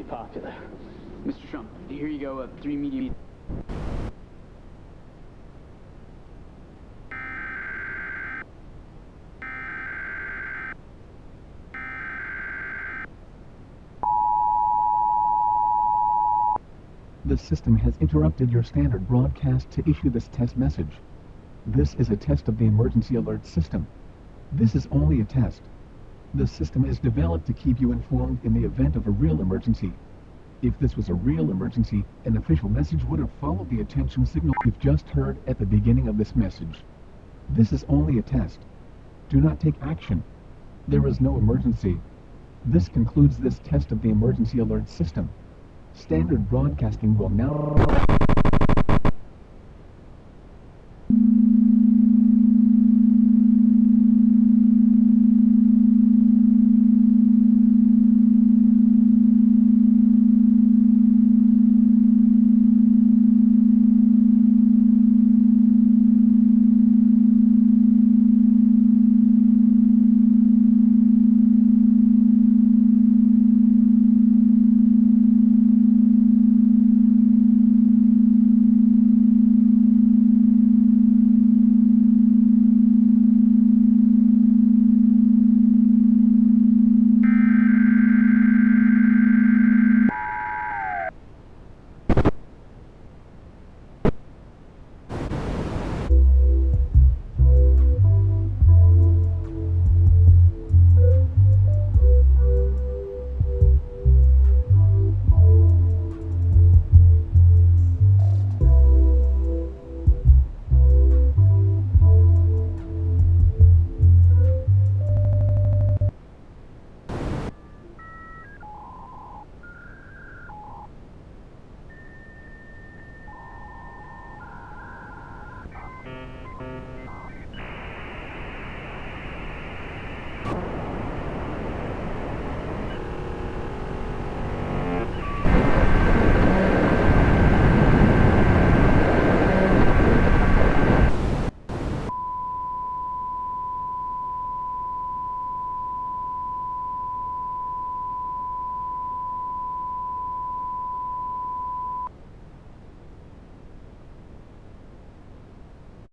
popular. Mr. Trump, here you go, 3 medium... The system has interrupted your standard broadcast to issue this test message. This is a test of the emergency alert system. This is only a test. The system is developed to keep you informed in the event of a real emergency. If this was a real emergency, an official message would have followed the attention signal you've just heard at the beginning of this message. This is only a test. Do not take action. There is no emergency. This concludes this test of the emergency alert system. Standard broadcasting will now...